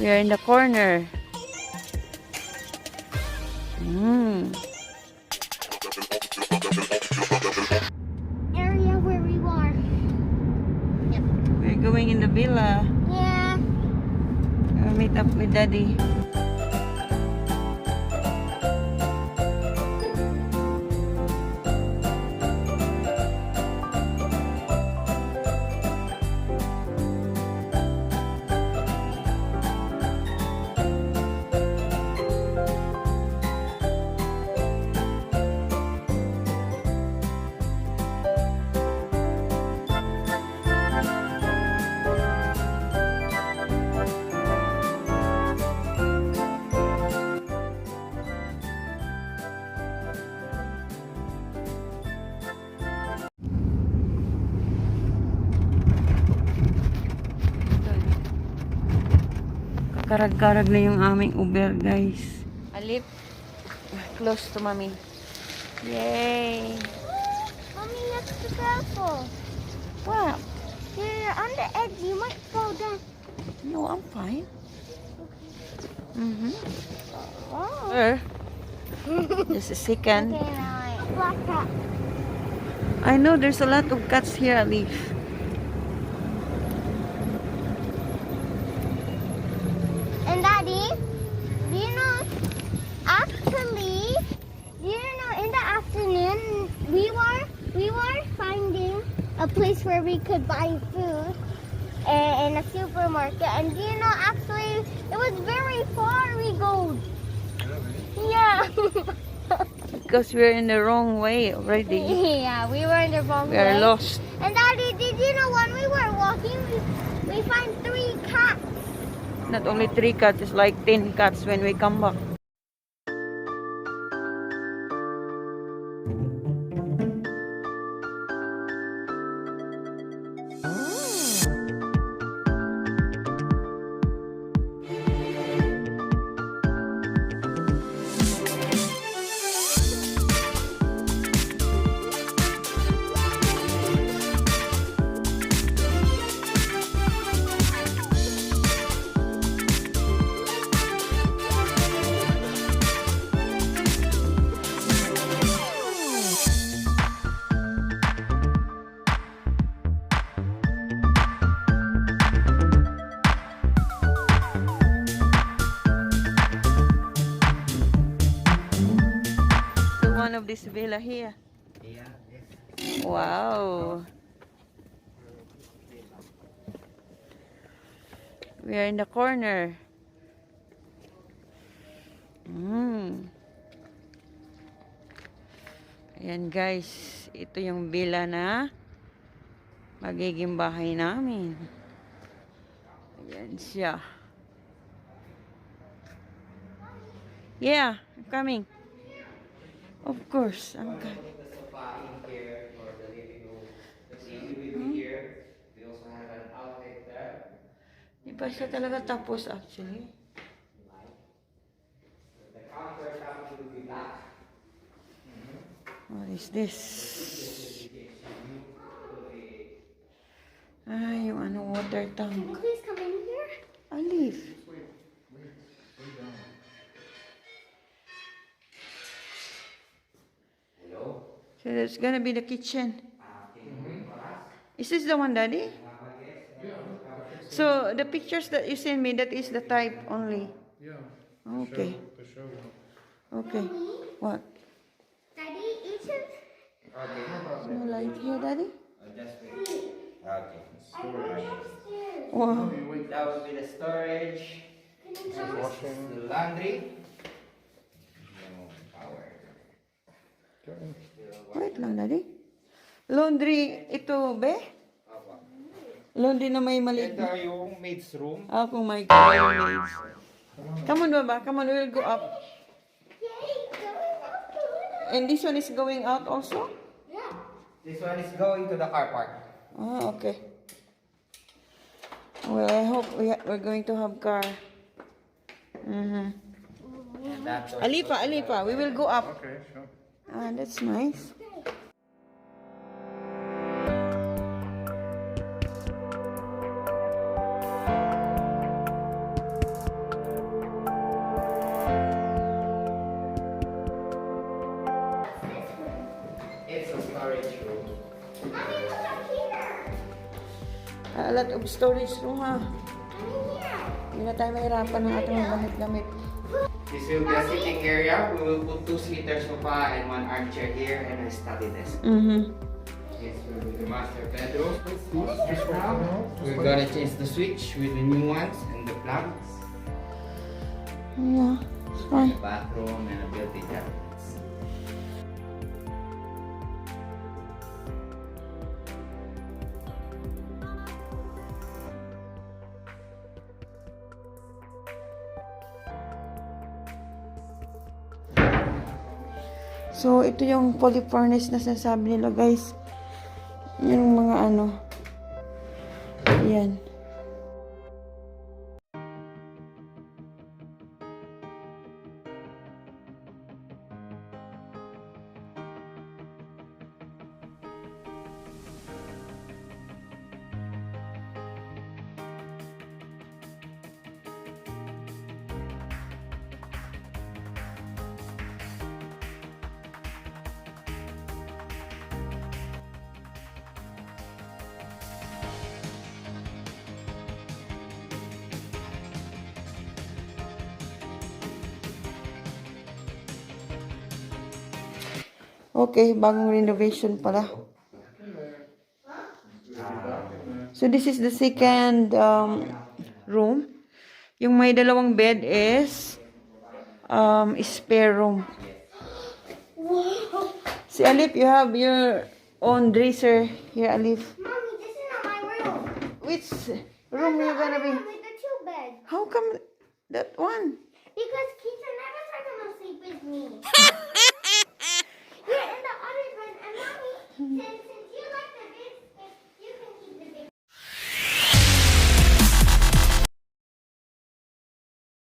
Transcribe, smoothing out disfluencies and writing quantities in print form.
We are in the corner. Area where we were. Yep. We're going in the villa. Yeah. Meet up with Daddy. Karag-karag na yung aming Uber, guys. Alip. Close to Mommy. Yay! Mommy, you have to be careful. Wow. You're on the edge. You might fall down. No, I'm fine. Oh. Sir. Just a second. Okay, now I black cat. I know there's a lot of cats here, Alif. And Daddy, do you know, actually, in the afternoon, we were finding a place where we could buy food in a supermarket. And do you know, actually, it was very far we go. Yeah. Because we're in the wrong way already. Yeah, we were in the wrong We way. are lost. And Daddy, did you know when we were walking, we find 3 cats. Not only 3 cats, it's like 10 cats when we come back. One of this villa here. Wow. We are in the corner. Ayan guys, ito yung villa na magiging bahay namin. Ayan siya. Yeah, I'm coming. Of course, I'm coming. The sofa in here for the living room. The TV will be here. We also have an outlet there. Di pa siya talaga tapos actually. The countertop will be black. What is this? Ah, yung ano, water tank. Please come in here. Alif. Hello. So that's gonna be the kitchen. Is this the one, Daddy? So the pictures that you sent me, that is the type only. Yeah. Okay. The show. Okay. What? Daddy, each of Okay. No light here, Daddy? Just wait. Okay. I went upstairs. Wow. That will be the storage. Can you tell us? The laundry. No power. Wait lang, Daddy. Laundry, ito, be? Laundry na may maliit. Ito yung maid's room. Oh my God, maids. Come on, Baba. Come on, we'll go up. Yay, going up the window. And this one is going out also? Yeah. This one is going to the car park. Ah, okay. Well, I hope we're going to have car. And that door- Alipa, Alipa, we will go up. Okay, sure. Ah, that's nice. A lot of storage room, ha? I'm in here. Hindi na tayo mahirapan ng ating mga gamit-gamit. This will be a sitting area. We will put 2-seater sofa and 1 armchair here and a study desk. This will be the master bedroom. Now, we're gonna change the switch with the new ones and the plugs. Yeah, it's And fine. the bathroom and a built-in cabinets. So, ito yung poly furnace na sinasabi nila, guys. Yung mga ano. Ayan. Okay, bagong renovation pala. So, this is the second room. Yung may dalawang bed is spare room. Si Alip, you have your own dresser here, Alip. Mommy, this is not my room. Which room you gonna be? With the 2 bed. How come that one? Because Keisha never tried to sleep with me. You're in the other bed, and mommy, since